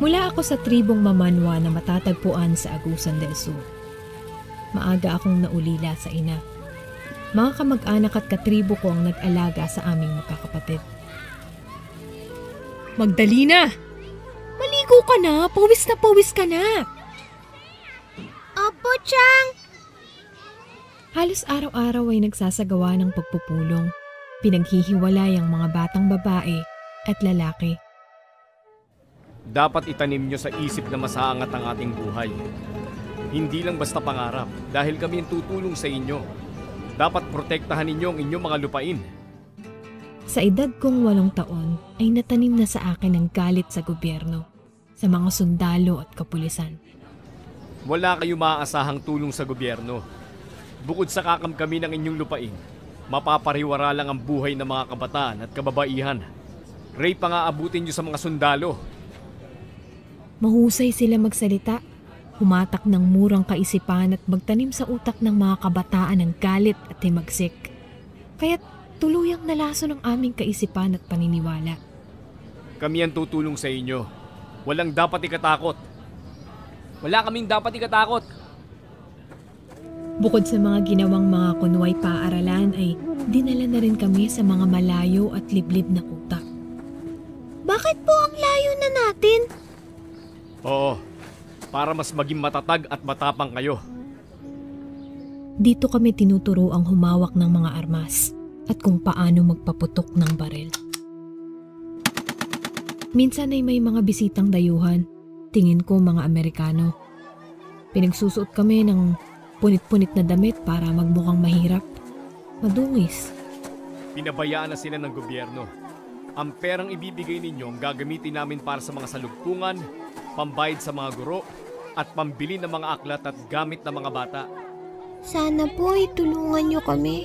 Mula ako sa tribong Mamanwa na matatagpuan sa Agusan del Sur. Maaga akong naulila sa ina. Mga kamag-anak at katribo ko ang nag-alaga sa aming magkakapatid. Magdalena! Maligo ka na! Pawis ka na! Opo, Chang! Halos araw-araw ay nagsasagawa ng pagpupulong. Pinaghihiwalay ang mga batang babae at lalaki. Dapat itanim nyo sa isip na masaangat ang ating buhay. Hindi lang basta pangarap dahil kami ang tutulong sa inyo. Dapat protektahan ninyo ang inyong mga lupain. Sa edad kong 8 taon ay natanim na sa akin ang galit sa gobyerno, sa mga sundalo at kapulisan. Wala kayong maaasahang tulong sa gobyerno. Bukod sa kakamkami ng inyong lupain, mapapariwara lang ang buhay ng mga kabataan at kababaihan. Rape pa nga abutin nyo sa mga sundalo. Mahusay sila magsalita, humatak ng murang kaisipan at magtanim sa utak ng mga kabataan ng galit at himagsik. Kaya't tuluyang nalaso ng aming kaisipan at paniniwala. Kami ang tutulong sa inyo. Walang dapat ikatakot. Wala kaming dapat ikatakot. Bukod sa mga ginawang mga kunway paaralan ay dinala na rin kami sa mga malayo at liblib na kuta. Bakit po ang layo na natin? Oo, para mas maging matatag at matapang kayo. Dito kami tinuturo ang humawak ng mga armas at kung paano magpaputok ng baril. Minsan ay may mga bisitang dayuhan, tingin ko mga Amerikano. Pinagsusuot kami ng punit-punit na damit para magmukhang mahirap, madungis. Pinabayaan na sila ng gobyerno. Ang perang ibibigay ninyo ang gagamitin namin para sa mga salugpungan, pambayad sa mga guro, at pambili ng mga aklat at gamit ng mga bata. Sana po itulungan niyo kami.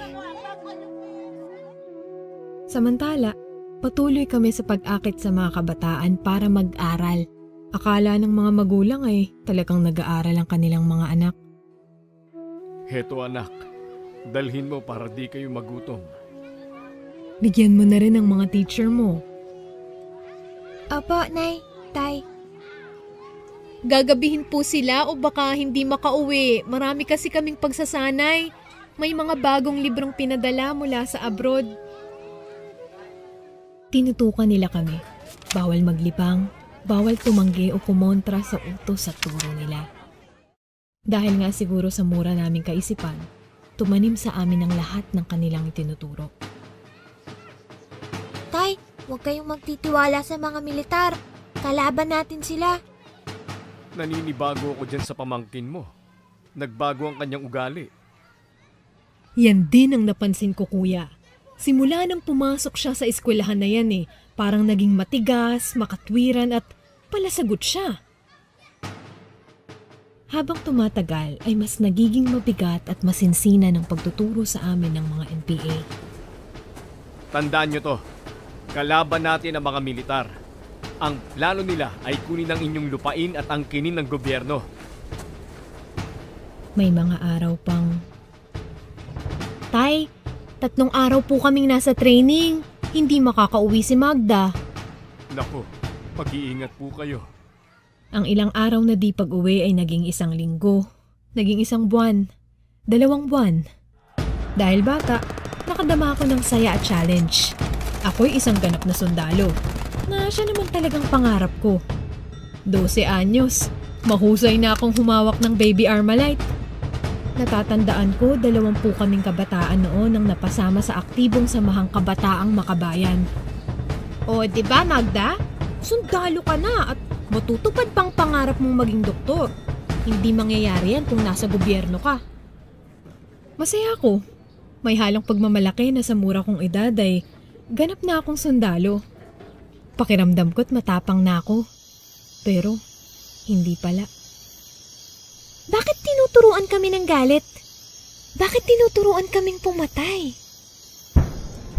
Samantala, patuloy kami sa pag-akit sa mga kabataan para mag-aral. Akala ng mga magulang ay talagang nag-aaral ang kanilang mga anak. Heto anak, dalhin mo para di kayo magutom. Bigyan mo na rin ang mga teacher mo. Opo, Nay, Tay. Gagabihin po sila o baka hindi makauwi. Marami kasi kaming pagsasanay. May mga bagong librong pinadala mula sa abroad. Tinutukan nila kami. Bawal maglibang, bawal tumanggi o kumontra sa utos at turo nila. Dahil nga siguro sa mura naming kaisipan, tumanim sa amin ang lahat ng kanilang itinuturo. Tay, huwag kayong magtitiwala sa mga militar. Kalaban natin sila. Naninibago ako dyan sa pamangkin mo. Nagbago ang kanyang ugali. Yan din ang napansin ko, kuya. Simula nang pumasok siya sa eskwelahan na yan parang naging matigas, makatwiran at palasagot siya. Habang tumatagal ay mas nagiging mabigat at masinsina ng pagtuturo sa amin ng mga NPA. Tandaan nyo to, kalaban natin ang mga militar. Ang plano nila ay kunin ang inyong lupain at angkinin ng gobyerno. May mga araw pang... Tay, 3 araw po kaming nasa training. Hindi makakauwi si Magda. Naku, mag-iingat po kayo. Ang ilang araw na di pag-uwi ay naging 1 linggo, naging 1 buwan, 2 buwan. Dahil bata, nakadama ako ng saya at challenge. Ako'y isang ganap na sundalo, na siya naman talagang pangarap ko. 12 anyos, mahusay na akong humawak ng baby Armalite. Natatandaan ko 20 kaming kabataan noon ang napasama sa aktibong samahang kabataang makabayan. O, diba Magda? Sundalo ka na at matutupad pang pangarap mong maging doktor. Hindi mangyayari yan kung nasa gobyerno ka. Masaya ako. May halang pagmamalaki na sa mura kong edad ay ganap na akong sundalo. Pakiramdam ko't matapang na ako. Pero, hindi pala. Bakit tinuturuan kami ng galit? Bakit tinuturuan kaming pumatay?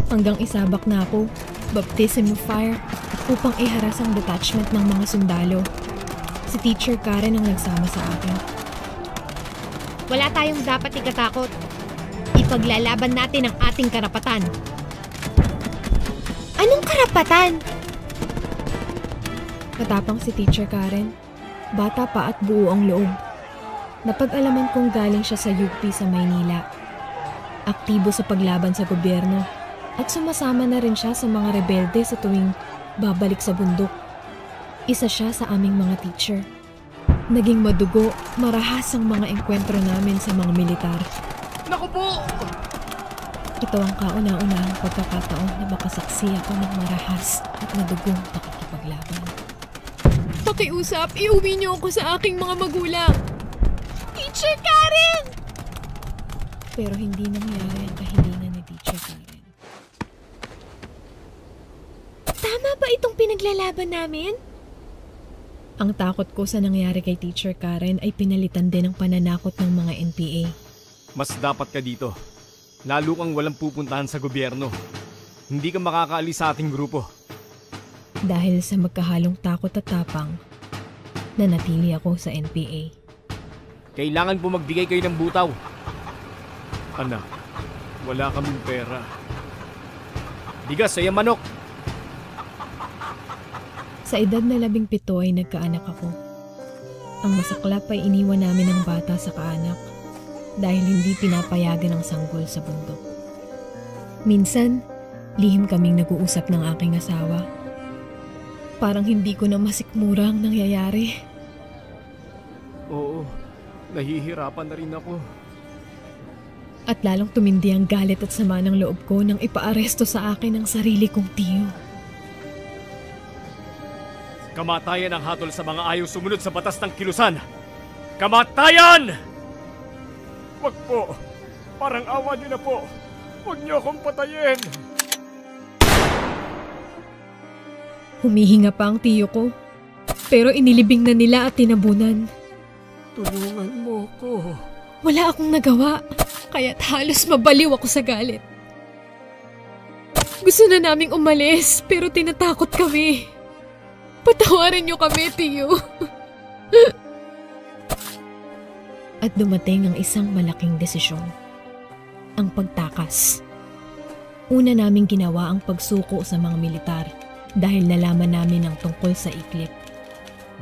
Hanggang isabak na ako, baptism of fire, upang iharas ang detachment ng mga sundalo. Si Teacher Karen ang nagsama sa akin. Wala tayong dapat ikatakot. Ipaglalaban natin ang ating karapatan. Anong karapatan? Matapang si Teacher Karen. Bata pa at buo ang loob. Napag-alaman kong galing siya sa UP sa Maynila. Aktibo sa paglaban sa gobyerno at sumasama na rin siya sa mga rebelde sa tuwing babalik sa bundok. Isa siya sa aming mga teacher. Naging madugo, marahas ang mga engkwentro namin sa mga militar. Naku po! Ito ang kauna-unahang pagkakataon na makasaksi ako ng marahas at madugong pakikipaglaban. Pakiusap, iuwi niyo ako sa aking mga magulang. Teacher Karen! Pero hindi nangyari ang kahilingan ni Teacher Karen. Tama ba itong pinaglalaban namin? Ang takot ko sa nangyari kay Teacher Karen ay pinalitan din ng pananakot ng mga NPA. Mas dapat ka dito. Lalo kang walang pupuntahan sa gobyerno. Hindi ka makakaalis sa ating grupo. Dahil sa magkahalong takot at tapang, nanatili ako sa NPA. Kailangan po magbigay kayo ng butaw. Anak, wala kaming pera. Bigas, saya manok. Sa edad na 17 ay nagkaanak ako. Ang masaklap ay iniwan namin ang bata sa kaanak dahil hindi pinapayagan ang sanggol sa bundok. Minsan, lihim kaming nag-uusap ng aking asawa. Parang hindi ko na masikmura ang nangyayari. Oo, nahihirapan na rin ako. At lalong tumindi ang galit at sama ng loob ko nang ipaaresto sa akin ang sarili kong tiyo. Kamatayan ang hatol sa mga ayaw sumunod sa batas ng kilusan. Kamatayan! Wag po. Parang awa niyo na po. Wag niyo akong patayin. Humihinga pa ang tiyo ko. Pero inilibing na nila at tinabunan. Tulungan mo ko. Wala akong nagawa. Kaya't halos mabaliw ako sa galit. Gusto na naming umalis pero tinatakot kami. Patawarin niyo kami, tiyo. At dumating ang isang malaking desisyon. Ang pagtakas. Una naming ginawa ang pagsuko sa mga militar dahil nalaman namin ang tungkol sa iklip.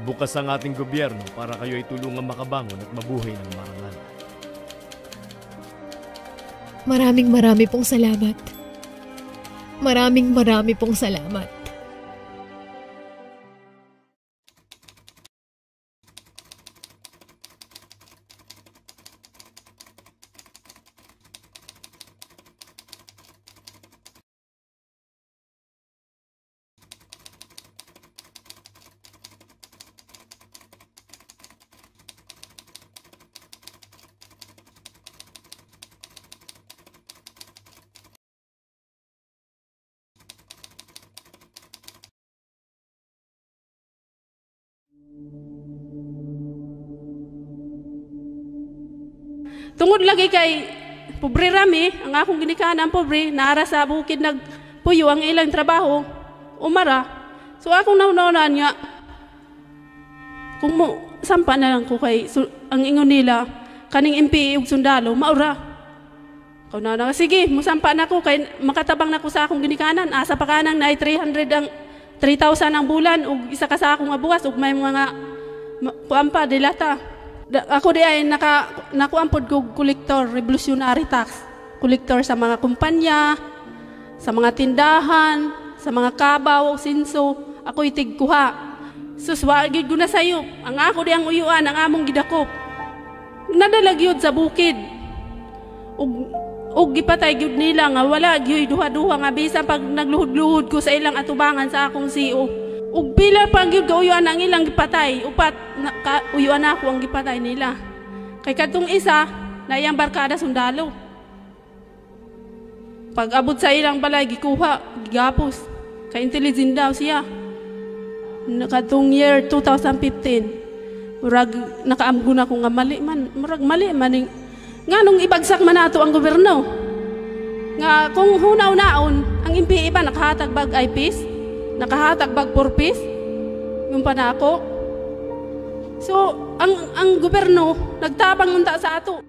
Bukas ang ating gobyerno para kayo ay tulungang makabangon at mabuhay ng marangal. Maraming pong salamat. Maraming pong salamat. Tungod lagi kay pobre rami, ang akong ginikanan pobre, naara sa bukid nagpuyo ang ilang trabaho, umara. So akong naunawanan nga, kung mo, sampa na lang ko kay ang ingon nila, kaning MPA ug sundalo, maura. Kau na sige, musampa na ko kay makatabang na ko sa akong ginikanan. Asa pa kanang na 300 ang bulan ug isa ka sa akong abuwas ug may mga kuampa dilata. Ako di ay nakuampod ko collector, revolutionary tax. Collector sa mga kumpanya, sa mga tindahan, sa mga kabaw, sinso. Ako itigkuha. Suswagid ko na sayo. Ang ako di ang uyuan, ang among gidakop. Nadalagyod sa bukid. Ug gipatay gyud nila nga wala gyud duha-duha nga bisan pag nagluhod-luhod ko sa ilang atubangan sa akong CEO. Ug pila pa gyud kauyuan ang ilang gipatay, upat uyuan ako ang gipatay nila. Kay kadtong isa nayang barkada sundalo. Pag abot sa ilang balay gikuha, gigapos. Kay intelligent daw siya. Kadtong year 2015, murag nakaamgo na ko nga mali man, murag mali man nganong ibagsak man nato ang gobyerno. Nga kung hunaw-naon ang MPA ba nakahatag bag eyepiece? Nakahatag bag purpose, yung pa na ako. So, ang gobyerno, nagtabang unta sa ato.